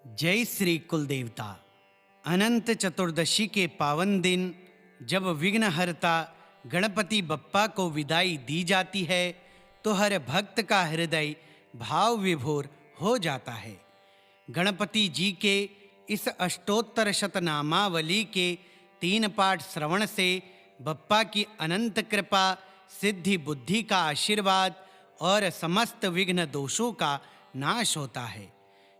जय श्री कुलदेवता। अनंत चतुर्दशी के पावन दिन जब विघ्नहर्ता गणपति बप्पा को विदाई दी जाती है तो हर भक्त का हृदय भाव विभोर हो जाता है। गणपति जी के इस अष्टोत्तर शतनामावली के 3 पाठ श्रवण से बप्पा की अनंत कृपा, सिद्धि बुद्धि का आशीर्वाद और समस्त विघ्न दोषों का नाश होता है।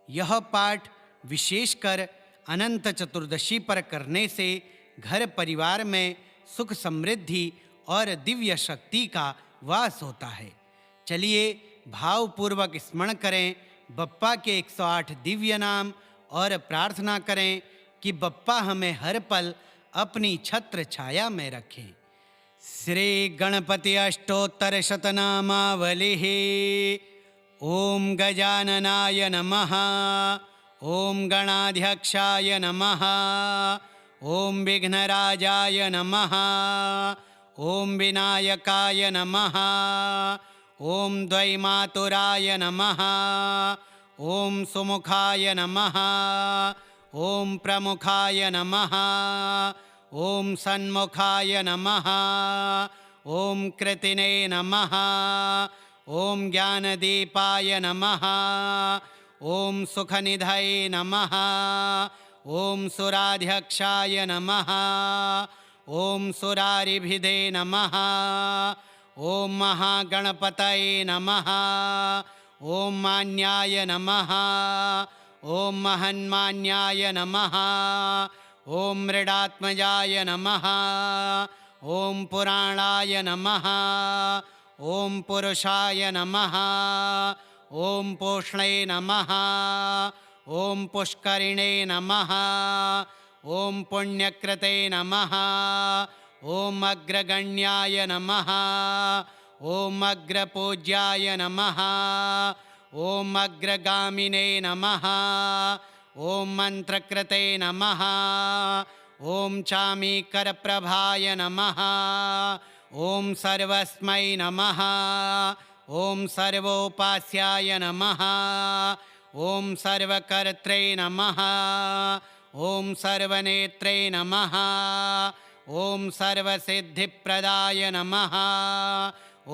यह पाठ विशेषकर अनंत चतुर्दशी पर करने से घर परिवार में सुख समृद्धि और दिव्य शक्ति का वास होता है। चलिए भावपूर्वक स्मरण करें बप्पा के 108 दिव्य नाम और प्रार्थना करें कि बप्पा हमें हर पल अपनी छत्र छाया में रखें। श्री गणपति अष्टोत्तर शतनामावलिः। ओम गजाननाय नमः। ओम गणाध्यक्षाय नमः। ओम विघ्नराजाय नमः। ओम विनायकाय नमः। ओम द्वैमातुराय नमः। ओम सुमुखाय नमः। ओम प्रमुखाय नमः। ओम सन्मुखाय नमः। ओम कृतिने नमः। ओम ज्ञानदीपाय नमः। ओम सुखनिधये नमः। ओम सुराध्यक्षाय नमः। ओम सुरारिभिदे नमः। ओम महागणपतये नमः। ओम मान्याय नमः। ओम महन्मान्याय नमः। ओम मृडात्मजाय नमः। ओम पुराणाय नमः। ओम पुरुषाय नमः। ओम पोष्णे नमः। ओम पुष्करिणे नमः। ओम पुण्यकृते नमः। ओम अग्रगण्याय नमः। ओम अग्रपूज्याय नमः। ओम अग्रगामिने नमः। ओम मंत्रकृते नमः। ओम चामीकरप्रभाय नमः। ओम सर्वस्मै नमः। ओम सर्वोपास्याय नमः। ओम सर्वकर्त्रे नमः। ओम सर्वनेत्रे नमः। ओम सर्वसिद्धिप्रदाय नमः।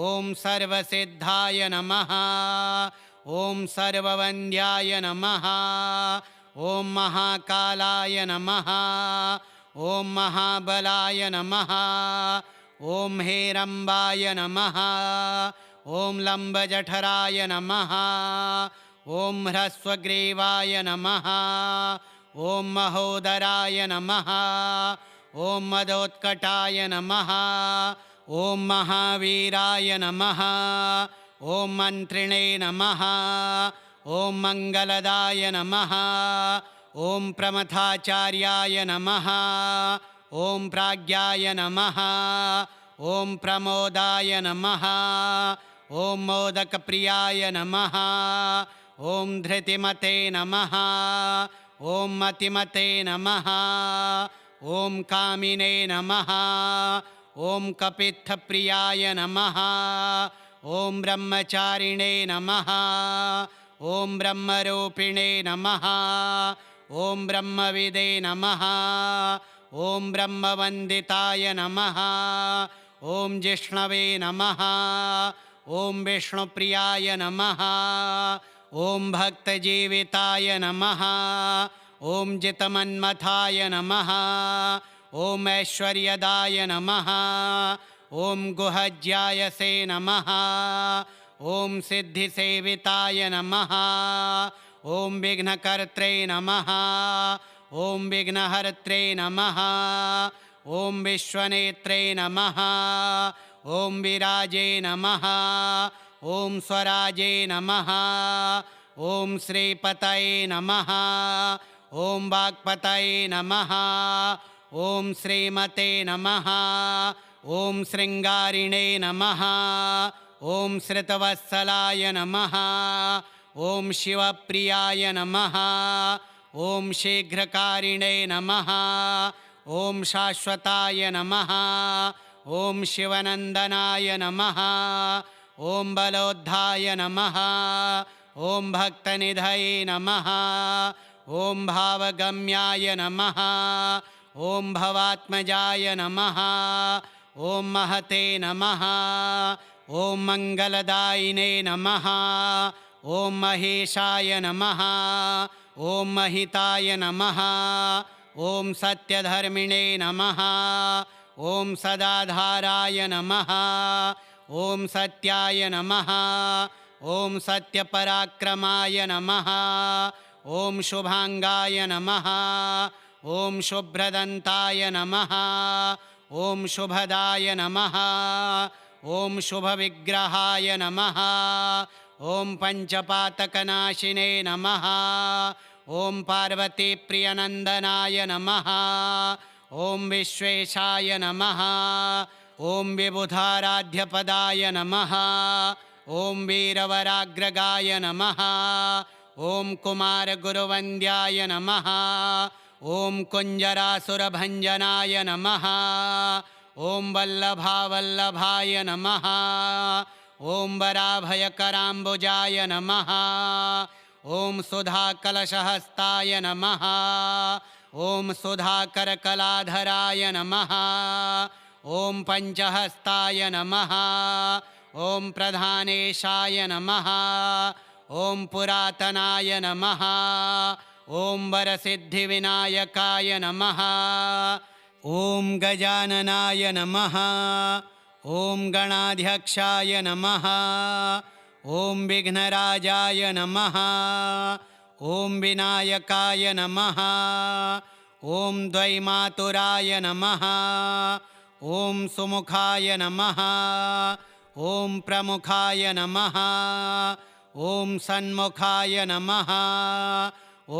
ओम सर्वसिद्धाय नमः। ओम सर्ववन्द्याय नमः। ओम महाकालाय नमः। ओम महाबलाय नमः। ओम हेरम्बाय नमः। ओम लंबजठराय नमः। ओम ह्रस्वग्रीवाय नमः। ओम महोदराय नमः। ओम मदोत्कटाय नमः। ओम महावीराय नमः। ओम मंत्रिणे नमः। ओम मंगलदाय नमः। ओम प्रमथाचार्याय नमः। ओम प्राज्ञाय नमः। ओम प्रमोदाय नमः। ओम मोदकप्रियाय नमः। ओम धृतिमते नमः। ओम मतिमते नमः। ओम कामिने नमः। ओम कपित्थप्रियाय नमः। ओम ब्रह्मचारिणे नमः। ओम ब्रह्मरूपिणे नमः। ओम ब्रह्मविदे नमः। ओम ब्रह्मवन्दिताय नमः। ओम जिष्णवे नमः। ओम विष्णुप्रियाय नमः। ओम भक्तजीविताय नमः। ओम जितमन्मथाय नमः। ओम ऐश्वर्यदाय नमः। ओम गुहज्यायसे नमः। ओम सिद्धिसेविताय नमः। ओम विघ्नकर्त्रे नमः। ओम विघ्नहर्त्रे नमः। ओम विश्वनेत्रे नमः। ओम विराजे नमः। ओम स्वराजे नमः। ओम श्रीपतये नमः। ओम वाक्पतये नमः। ओम श्रीमते नमः। ओम श्रृंगारिणे नमः। ओम श्रितवत्सलाय नमः। ओम शिवप्रियाय नमः। ओम शीघ्रकारिणे नमः। ओम शाश्वताय नमः। ओम शिवनंदनाय नमः। ओम बलोद्धाय नमः। ओम भक्तनिधये नमः। ॐ भावगम्याय नमः। ॐ भवात्मजाय नमः। ॐ महते नमः। ॐ मङ्गलदायिने नमः। ॐ महेशाय नमः। ॐ महिताय नमः। ॐ सत्यधर्मिणे नमः। ॐ सदाधाराय नमः। ॐ सत्याय नमः। ॐ सत्यपराक्रमाय नमः। ॐ शुभांगाय नमः। ॐ शुभ्रदन्ताय नमः। ॐ शुभदाय नमः। ॐ शुभविग्रहाय नमः। ॐ पञ्चपातकनाशिने नमः। ॐ पार्वतीप्रियनन्दनाय नमः। ॐ विश्वेशाय नमः। ॐ विबुधाराध्यपदाय नमः। ॐ वीरवराग्रगाय नमः। ॐ कुमारगुरुवन्द्याय नमः। ॐ कुञ्जरासुरभञ्जनाय नमः। ॐ वल्लभावल्लभाय नमः। ॐ वराभयकराम्बुजाय नमः। ॐ सुधाकलशहस्ताय नमः। ॐ सुधाकरकलाधराय नमः। ॐ पञ्चहस्ताय नमः। ॐ प्रधानेशाय नमः। ॐ पुरातनाय नमः। ॐ वरसिद्धिविनायकाय नमः। ॐ गजाननाय नमः। ॐ गणाध्यक्षाय नमः। ॐ विघ्नराजाय नमः। ॐ विनायकाय नमः। ॐ द्वैमातुराय नमः। ॐ सुमुखाय नमः। ॐ प्रमुखाय नमः। ॐ सन्मुखाय नमः।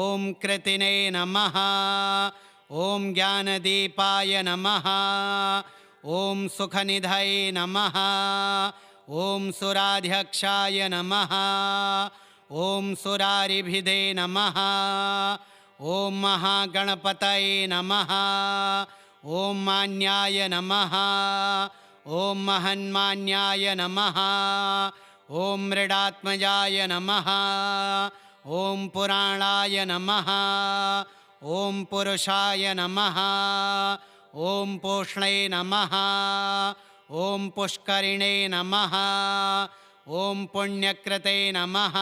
ॐ कृतिने नमः। ॐ ज्ञानदीपाय नमः। ॐ सुखनिधये नमः। ॐ सुराध्यक्षाय नमः। ॐ सुरारिभिदे नमः। ॐ महागणपतये नमः। ॐ मान्याय नमः। ॐ महन्मान्याय नमः। ॐ मृडात्मजाय नमः। ॐ पुराणाय नमः। ॐ पुरुषाय नमः। ॐ पूष्णे नमः। ॐ पुष्करिणे नमः। ॐ पुण्यकृते नमः।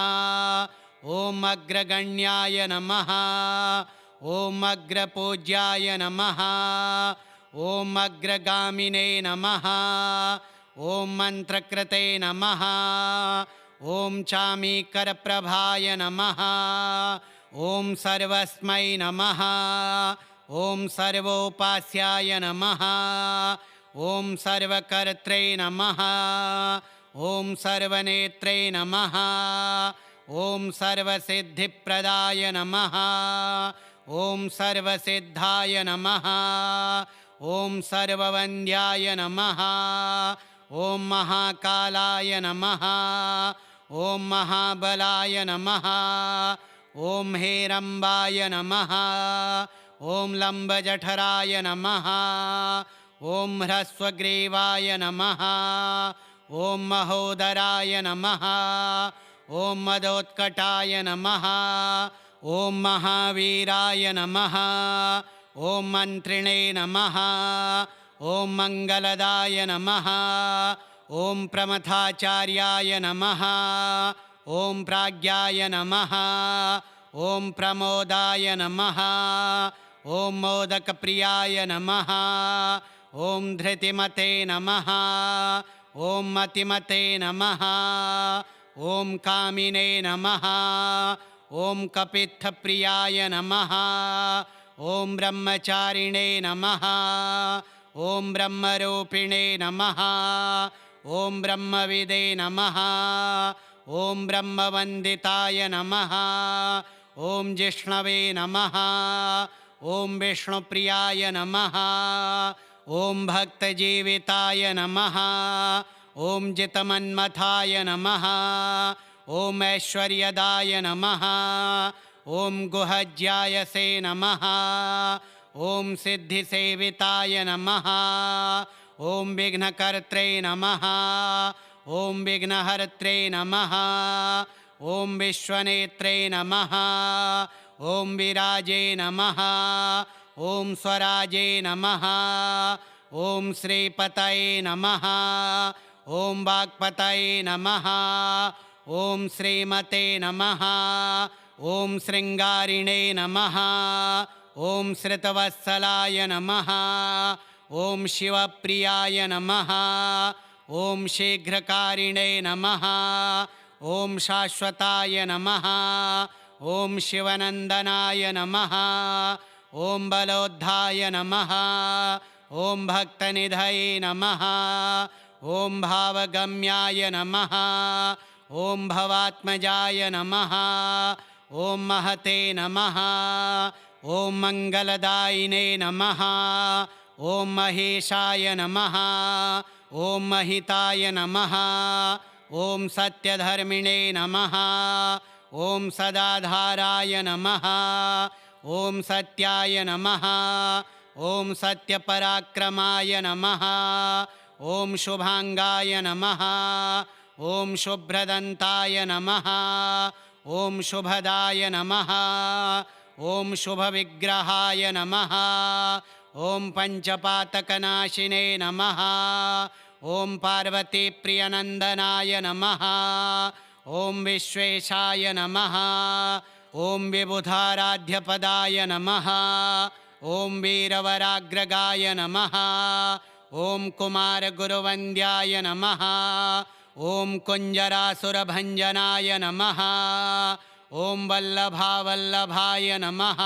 ॐ अग्रगण्याय नमः। ॐ अग्रपूज्याय नमः। ॐ अग्रगामिने नमः। ॐ मन्त्रकृते नमः। ॐ चामीकरप्रभाय नमः। ॐ सर्वस्मै नमः। ॐ सर्वोपास्याय नमः। ॐ सर्वकर्त्रे नमः। ॐ सर्वनेत्रे नमः। ॐ सर्वसिद्धिप्रदाय नमः। ॐ सर्वसिद्धाय नमः। ॐ सर्ववन्द्याय नमः। ॐ महाकालाय नमः। ॐ महाबलाय नमः। ॐ हेरम्बाय नमः। ॐ लम्बजठराय नमः। ॐ ह्रस्वग्रीवाय नमः। ॐ महोदराय नमः। ॐ मदोत्कटाय नमः। ॐ महावीराय नमः। ॐ मन्त्रिणे नमः। ॐ मङ्गलदाय नमः। ॐ प्रमथाचार्याय नमः। ॐ प्राज्ञाय नमः। ॐ प्रमोदाय नमः। ॐ मोदकप्रियाय नमः। ॐ धृतिमते नमः। ॐ मतिमते नमः। ॐ कामिने नमः। ॐ कपित्थप्रियाय नमः। ॐ ब्रह्मचारिणे नमः। ॐ ब्रह्मरूपिणे नमः। ॐ ब्रह्मविदे नमः। ॐ ब्रह्मवन्दिताय नमः। ॐ जिष्णवे नमः। ॐ विष्णुप्रियाय नमः। ॐ भक्तजीविताय नमः। ॐ जितमन्मथाय नमः। ॐ ऐश्वर्यदाय नमः। ॐ गुहज्यायसे नमः। ॐ सिद्धिसेविताय नमः। ॐ विघ्नकर्त्रे नमः। ॐ विघ्नहर्त्रे नमः। ॐ विश्वनेत्रे नमः। ॐ विराजे नमः ॐ स्वराजे नमः ॐ श्रीपतये नमः ॐ वाक्पतये नमः ॐ श्रीमते नमः ॐ शृङ्गारिणे नमः ॐ श्रुतवत्सलाय नमः ॐ शिवप्रियाय नमः ॐ शीघ्रकारिणे नमः ॐ शाश्वताय नमः ॐ शिवनन्दनाय नमः ॐ बलोद्धाय नमः ॐ भक्तनिधये नमः ॐ भावगम्याय नमः ॐ भवात्मजाय नमः ॐ महते नमः ॐ मङ्गलदायिने नमः ॐ महेशाय नमः ॐ महिताय नमः ॐ सत्यधर्मिणे नमः ॐ सदाधाराय नमः ॐ सत्याय नमः ॐ सत्यपराक्रमाय नमः ॐ शुभाङ्गाय नमः ॐ शुभ्रदन्ताय नमः ॐ शुभदाय नमः ॐ शुभविग्रहाय नमः ॐ पञ्चपातकनाशिने नमः ॐ पार्वतीप्रियनन्दनाय नमः ॐ विश्वेशाय नमः ॐ विबुधाराध्यपदाय नमः ॐ वीरवराग्रगाय नमः ॐ कुमारगुरुवन्द्याय नमः ॐ कुञ्जरासुरभञ्जनाय नमः ॐ वल्लभावल्लभाय नमः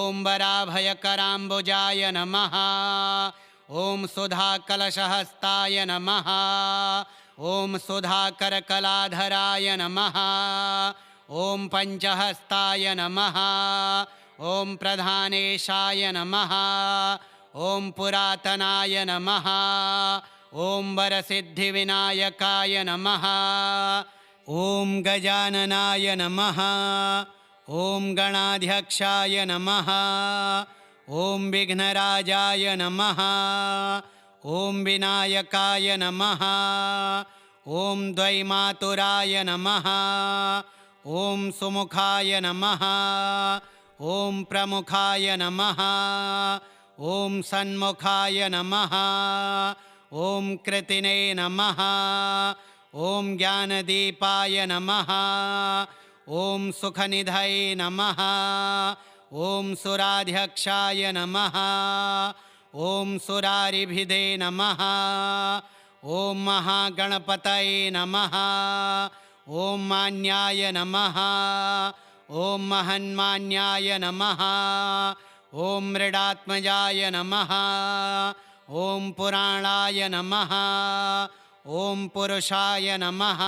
ॐ वराभयकराम्बुजाय नमः ॐ सुधाकलशहस्ताय नमः ॐ सुधाकरकलाधराय नमः ॐ पञ्चहस्ताय नमः ॐ प्रधानेशाय नमः ॐ पुरातनाय नमः ॐ वरसिद्धिविनायकाय नमः ॐ गजाननाय नमः ॐ गणाध्यक्षाय नमः ॐ विघ्नराजाय नमः ॐ विनायकाय नमः ॐ द्वैमातुराय नमः ॐ सुमुखाय नमः ॐ प्रमुखाय नमः ॐ सन्मुखाय नमः ॐ कृतिने नमः ॐ ज्ञानदीपाय नमः ॐ सुखनिधये नमः ॐ सुराध्यक्षाय नमः ॐ सुरारिभिदे नमः ॐ महागणपतये नमः ॐ मान्याय नमः ॐ महन्मान्याय नमः ॐ मृडात्मजाय नमः ॐ पुराणाय नमः ॐ पुरुषाय नमः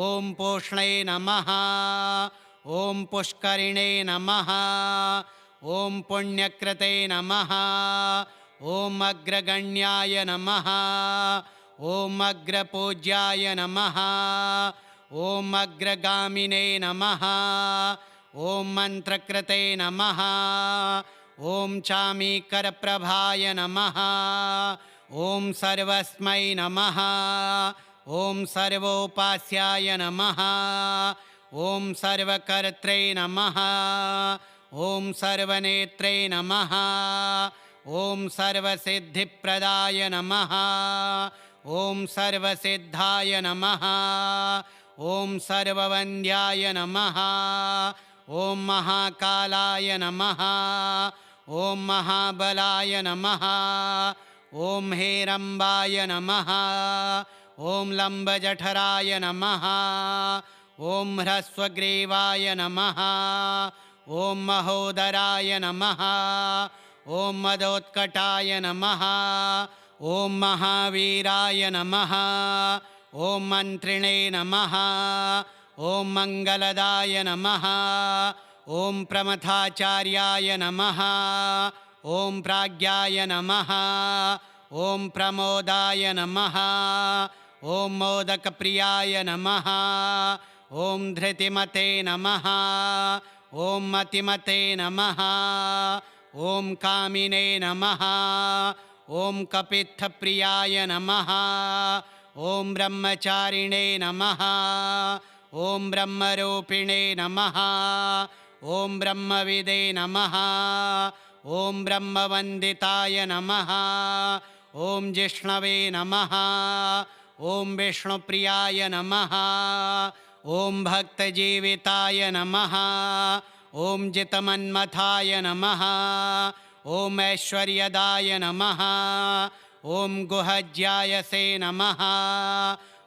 ॐ पूष्णे नमः ॐ पुष्करिणे नमः ॐ पुण्यकृते नमः ॐ अग्रगण्याय नमः ॐ अग्रपूज्याय नमः ॐ अग्रगामिने नमः ॐ मन्त्रकृते नमः ॐ चामीकरप्रभाय नमः ॐ सर्वस्मै नमः ॐ सर्वोपास्याय नमः ॐ सर्वकर्त्रे नमः ॐ सर्वनेत्रे नमः ॐ सर्वसिद्धिप्रदाय नमः ॐ सर्वसिद्धाय नमः ॐ सर्ववन्द्याय नमः ॐ महाकालाय नमः ॐ महाबलाय नमः ॐ हेरम्बाय नमः ॐ लम्बजठराय नमः ॐ ह्रस्वग्रीवाय नमः ॐ महोदराय नमः ॐ मदोत्कटाय नमः ॐ महावीराय नमः ॐ मन्त्रिणे नमः ॐ मङ्गलदाय नमः ॐ प्रमथाचार्याय नमः ॐ प्राज्ञाय नमः ॐ प्रमोदाय नमः ॐ मोदकप्रियाय नमः ॐ धृतिमते नमः ॐ मतिमते नमः ॐ कामिने नमः ॐ कपित्थप्रियाय नमः ॐ ब्रह्मचारिणे नमः ॐ ब्रह्मरूपिणे नमः ॐ ब्रह्मविदे नमः ॐ ब्रह्मवन्दिताय नमः ॐ जिष्णवे नमः ॐ विष्णुप्रियाय नमः ॐ भक्तजीविताय नमः ॐ जितमन्मथाय नमः ॐ ऐश्वर्यदाय नमः ॐ गुहज्यायसे नमः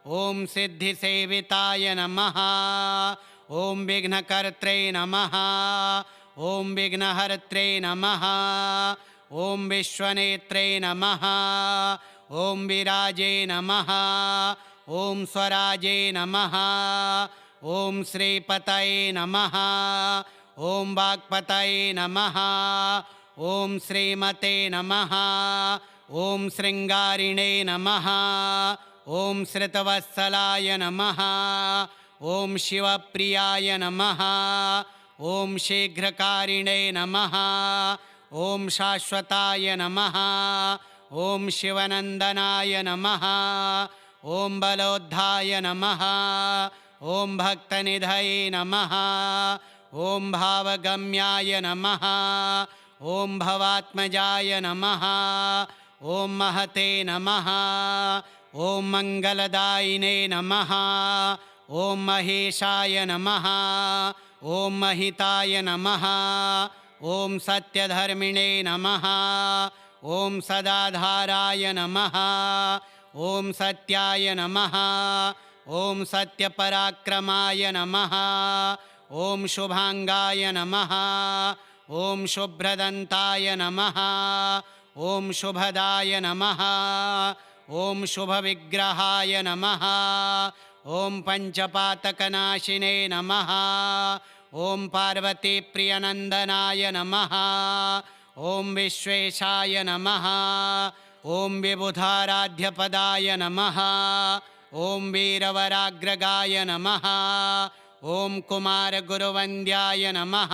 ॐ सिद्धिसेविताय नमः ॐ विघ्नकर्त्रे नमः ॐ विघ्नहर्त्रे नमः ॐ विश्वनेत्रे नमः ॐ विराजे नमः ॐ स्वराजे नमः ॐ श्रीपतये नमः ॐ वाक्पतये नमः ॐ श्रीमते नमः ॐ शृङ्गारिणे नमः ॐ श्रितवत्सलाय नमः ॐ शिवप्रियाय नमः ॐ शीघ्रकारिणे नमः ॐ शाश्वताय नमः ॐ शिवनन्दनाय नमः ॐ बलोद्धाय नमः ॐ भक्तनिधये नमः ॐ भावगम्याय नमः ॐ भवात्मजाय नमः ॐ महते नमः ॐ मङ्गलदायिने नमः ॐ महेशाय नमः ॐ महिताय नमः ॐ सत्यधर्मिणे नमः ॐ सदाधाराय नमः ॐ सत्याय नमः ॐ सत्यपराक्रमाय नमः ॐ शुभाङ्गाय नमः ॐ शुभ्रदन्ताय नमः ॐ शुभदाय नमः ॐ शुभविग्रहाय नमः ॐ पञ्चपातकनाशिने नमः ॐ पार्वतीप्रियनन्दनाय नमः ॐ विश्वेशाय नमः ॐ विबुधाराध्यपदाय नमः ॐ वीरवराग्रगाय नमः ॐ कुमारगुरुवन्द्याय नमः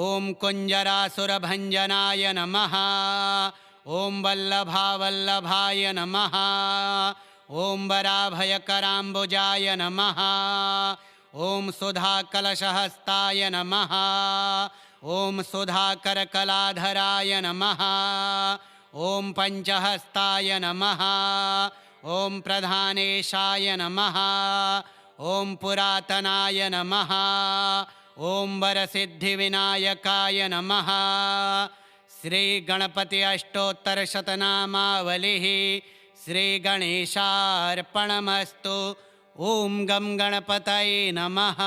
ॐ कुञ्जरासुरभञ्जनाय नमः ॐ वल्लभावल्लभाय नमः ॐ वराभयकराम्बुजाय नमः ॐ सुधाकलशहस्ताय नमः ॐ सुधाकरकलाधराय नमः ॐ पञ्चहस्ताय नमः ॐ प्रधानेशाय नमः ॐ पुरातनाय नमः ॐ वरसिद्धिविनायकाय नमः श्रीगणपति अष्टोत्तरशतनामावलिः श्रीगणेशार्पणमस्तु। ॐ गं गणपतये नमः।